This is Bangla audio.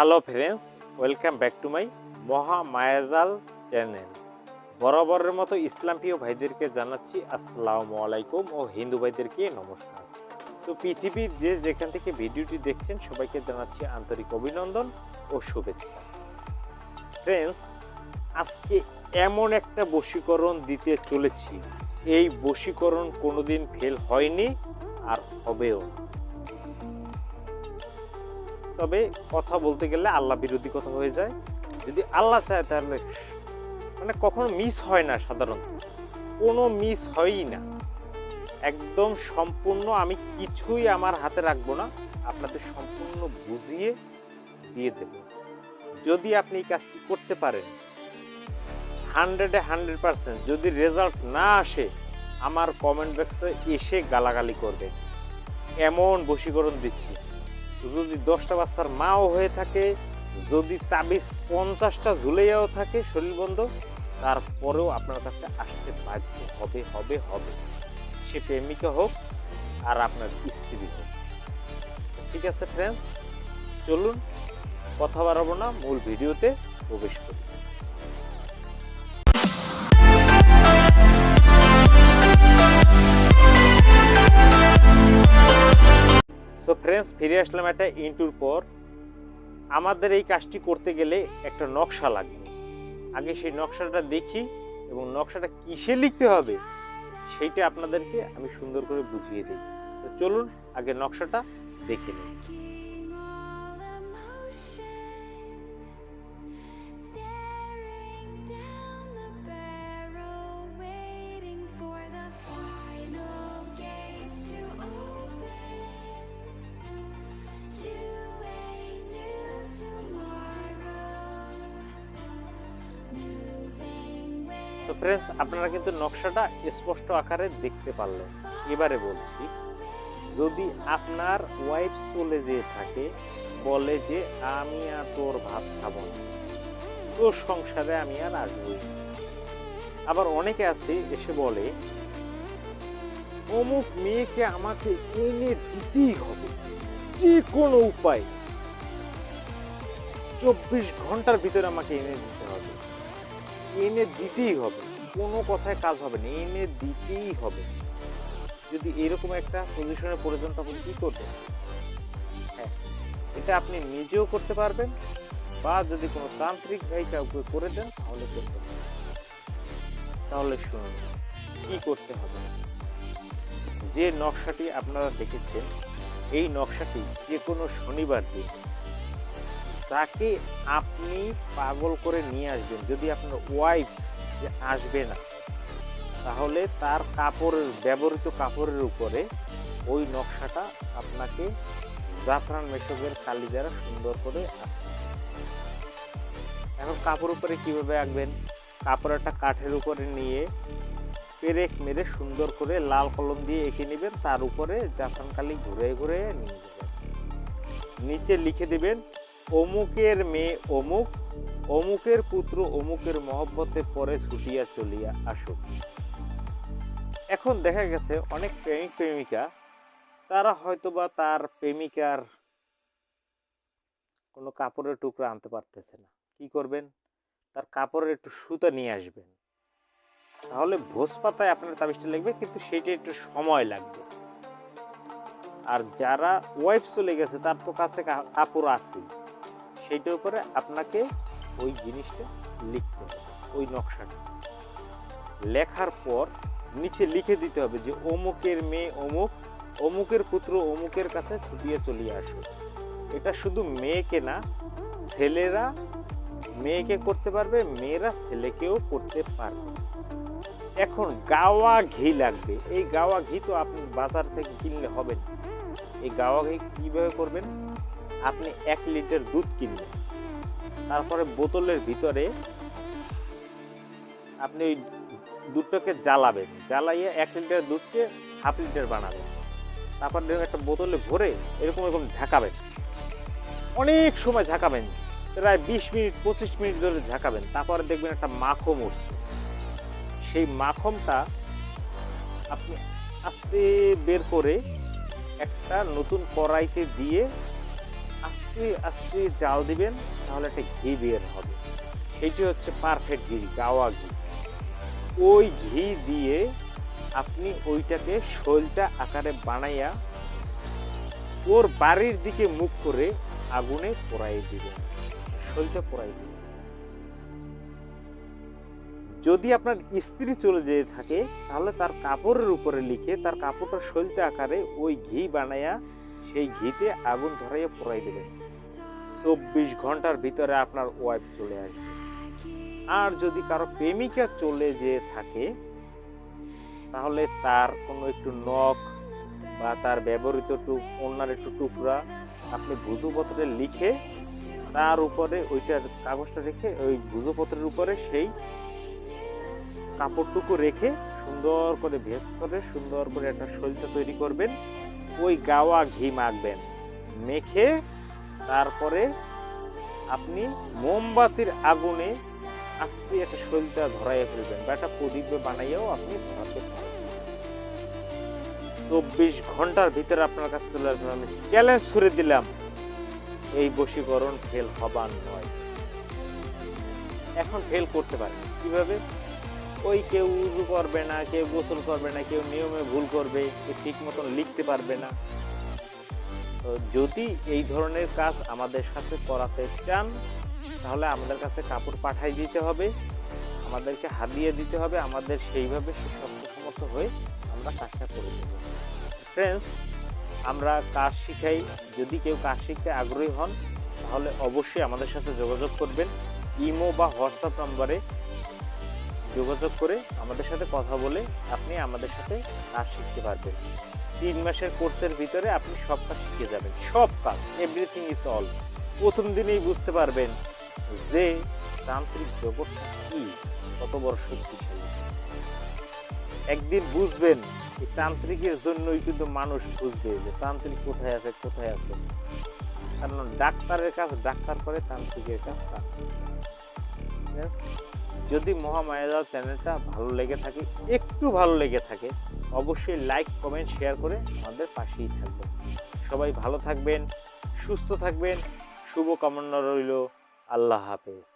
Hello friends, welcome back to my মহা মায়াজাল চ্যানেল। বরাবরের মতো ইসলাম প্রিয় ভাইদেরকে জানাচ্ছি আসসালামু আলাইকুম ও হিন্দু ভাইদেরকে নমস্কার। তো পৃথিবীর যে যেখান থেকে ভিডিওটি দেখছেন সবাইকে জানাচ্ছি আন্তরিক অভিনন্দন ও শুভেচ্ছা। ফ্রেন্ডস, আজকে এমন একটা বশীকরণ দিতে চলেছি, এই বশীকরণ কোনোদিন ফেল হয়নি আর হবেও না। তবে কথা বলতে গেলে আল্লাহ বিরোধী কথা হয়ে যায়। যদি আল্লাহ চায় তাহলে কখনো মিস হয় না, সাধারণত কোনো মিস হয়ই না। একদম সম্পূর্ণ আমি কিছুই আমার হাতে রাখবো না, আপনাদের সম্পূর্ণ বুঝিয়ে দিয়ে দেব। যদি আপনি এই কাজটি করতে পারেন 100%, যদি রেজাল্ট না আসে আমার কমেন্ট বক্সে এসে গালাগালি করবে। এমন বশীকরণ দিচ্ছি, যদি 10টা বাচ্চার মাও হয়ে থাকে, যদি তাবিজ 50টা ঝুলেও থাকে শরীর বন্ধ, তারপরেও আপনার কাছে আসতে বাধ্য হবে হবে হবে সে প্রেমিকা হোক আর আপনার স্ত্রী হোক। ঠিক আছে ফ্রেন্ডস, চলুন কথা বাড়াবো না, মূল ভিডিওতে প্রবেশ করি। তো ফ্রেন্ডস, ফিরে আসলাম একটা ইন্টুর পর। আমাদের এই কাজটি করতে গেলে একটা নকশা লাগবে। আগে সেই নকশাটা দেখি এবং নকশাটা কিসে লিখতে হবে সেইটা আপনাদেরকে আমি সুন্দর করে বুঝিয়ে দিই। তো চলুন আগে নকশাটা দেখে নিই। তো ফ্রেন্ডস, আপনারা কিন্তু নকশাটা স্পষ্ট আকারে দেখতে পারলেন। এবারে বলছি, যদি আপনার ওয়াইফ চলে যেয়ে থাকে, বলে যে আমি আর তোর ভাত খাবো না, তোর সংসারে আমি আর আসবই। আবার অনেকে আছে এসে বলে অমুক মেয়েকে আমাকে এনে দিতেই হবে, যে কোনো উপায় 24 ঘন্টার ভিতরে আমাকে এনে দিতে হবে, এনে দিতেই হবে, কোনো কথায় কাজ হবে না, এনে দিতেই হবে। যদি এরকম একটা পজিশনে পড়ে যান তখন কি করবেন? হ্যাঁ, এটা আপনি নিজেও করতে পারবেন, বা যদি কোনো তান্ত্রিক ভাই কাউকে করে দেন তাহলে করতে পারবেন। তাহলে শুনুন কি করতে হবে। যে নকশাটি আপনারা দেখেছেন, এই নকশাটি যে কোনো শনিবার দিন যাকে আপনি পাগল করে নিয়ে আসবেন, যদি আপনার ওয়াইফ যে আসবে না, তাহলে তার কাপড়ের, ব্যবহৃত কাপড়ের উপরে ওই নকশাটা আপনাকে জাফরান মেশকের কালি দ্বারা সুন্দর করে আঁকতে। এখন কাপড় উপরে কিভাবে আঁকবেন? কাপড় একটা কাঠের উপরে নিয়ে পেরেক মেরে সুন্দর করে লাল কলম দিয়ে এঁকে নেবেন, তার উপরে জাফরান কালি ঘুরে ঘুরে নিয়ে যাবেন। নিচে লিখে দেবেন অমুকের মেয়ে অমুক, অমুকের পুত্র অমুকের মহব্বতে পরে ছুটিয়া চলিয়া আসুক। এখন দেখা গেছে অনেক প্রেমিক প্রেমিকা, তারা হয়তোবা তার প্রেমিকার কোনো কাপড়ের টুকরো আনতে পারতেছে না। কি করবেন? তার কাপড়ের একটু সুতা নিয়ে আসবেন, তাহলে ভোজ পাতায় আপনার তাবিজটা লিখবে, কিন্তু সেইটা একটু সময় লাগবে। আর যারা ওয়াইফ চলে গেছে তার তো কাছে কাপড় আছে, সেইটার উপরে আপনাকে ওই জিনিসটা লিখতে হবে, ওই নকশাটা লেখার পর নিচে লিখে দিতে হবে যে অমুকের মেয়ে অমুক, অমুকের পুত্র অমুকের কাছে ছুটিয়ে চলিয়ে আসো। এটা শুধু মেয়েকে না, ছেলেরা মেয়েকে করতে পারবে, মেয়েরা ছেলেকেও করতে পারবে। এখন গাওয়া ঘি লাগবে। এই গাওয়া ঘি তো আপনি বাজার থেকে কিনলে হবে না। এই গাওয়া ঘি কিভাবে করবেন? আপনি 1 লিটার দুধ কিনবেন, তারপরে বোতলের ভিতরে আপনি ওই দুধটাকে জ্বালাবেন, জ্বালাইয়ে 1 লিটার দুধকে 1/2 লিটার বানাবেন। তারপর একটা বোতলে ভরে এরকম এরকম ঝাঁকাবেন, অনেক সময় ঝাঁকাবেন, প্রায় 20 মিনিট 25 মিনিট ধরে ঝাঁকাবেন। তারপরে দেখবেন একটা মাখন উঠছে। সেই মাখনটা আপনি আস্তে বের করে একটা নতুন কড়াইতে দিয়ে আস্তে আস্তে আস্তে জাল দিবেন, তাহলে একটা ঘি বের হবে। এইটি হচ্ছে পারফেক্ট ঘি, গাওয়া ঘি। ওই ঘি দিয়ে আপনি ওইটাকে শৈলটা আকারে বানাইয়া ওর বাড়ির দিকে মুখ করে আগুনে পোড়াই দিবেন, শৈলটা পোড়াই দিবেন। যদি আপনার স্ত্রী চলে যেয়ে থাকে, তাহলে তার কাপড়ের উপরে লিখে তার কাপড়টা শৈলটা আকারে ওই ঘি বানাইয়া সেই ঘিতে আগুন ধরাইয়া পোড়াই দেবেন। 24 ঘন্টার ভিতরে আপনার ওয়াইফ চলে আসবে। আর যদি কারো প্রেমিকা চলে যেয়ে থাকে, তাহলে তার কোনো একটু নখ বা তার ব্যবহৃত ওড়নার একটু টুকরা আপনি ভুজুপত্রে লিখে তার উপরে ওইটার কাগজটা রেখে ওই ভুজুপত্রের উপরে সেই কাপড়টুকু রেখে সুন্দর করে ভেজ করে সুন্দর করে একটা শৈলটা তৈরি করবেন। ওই গাওয়া ঘি মাখবেন, মেখে তারপরে আপনি মোমবাতির আগুনে আস্তে একটা শৈলটা ধরাইয়া ফেলবেন বা একটা প্রদীপ বানাইয়াও আপনি ধরাতে পারেন। 24 ঘন্টার ভিতরে আপনার কাছে চলে আসবে। আমি চ্যালেঞ্জ ছুড়ে দিলাম, এই বশীকরণ ফেল হবার নয়। এখন ফেল করতে পারে কিভাবে? ওই কেউ উযু করবে না, কেউ গোসল করবে না, কেউ নিয়মে ভুল করবে, কেউ ঠিক মতন লিখতে পারবে না। তো যদি এই ধরনের কাজ আমাদের সাথে করাতে চান, তাহলে আমাদের কাছে কাপড় পাঠাই দিতে হবে, আমাদেরকে হাদিয়া দিতে হবে, আমাদের সেইভাবে সক্ষমতা হয়ে আমরা কাজটা করে দেব। ফ্রেন্ডস, আমরা কাজ শিখাই। যদি কেউ কাজ শিখতে আগ্রহী হন, তাহলে অবশ্যই আমাদের সাথে যোগাযোগ করবেন। ইমো বা হোয়াটসঅ্যাপ নম্বরে যোগাযোগ করে আমাদের সাথে কথা বলে আপনি আমাদের সাথে কাজ শিখতে পারবেন। 3 মাসের কোর্সের ভিতরে আপনি সব কাজ শিখে যাবেন, সব কাজ, এভরিথিং ইজ অল। প্রথম দিনেই বুঝতে পারবেন যে তান্ত্রিক জগৎটা কি, কত বড় শক্তিশালী। একদিন বুঝবেন এই তান্ত্রিকের জন্যই কিন্তু মানুষ বুঝবে যে তান্ত্রিক কোথায় আছে, কোথায় আছে। কারণ ডাক্তারের কাজ ডাক্তার করে, তান্ত্রিকের কাজ তান্ত্রিক। যদি মহামায়াজাল চ্যানেলটা ভালো লেগে থাকে, একটু ভালো লেগে থাকে, অবশ্যই লাইক, কমেন্ট, শেয়ার করে আমাদের পাশেই থাকবেন। সবাই ভালো থাকবেন, সুস্থ থাকবেন, শুভকামনা রইল। আল্লাহ হাফেজ।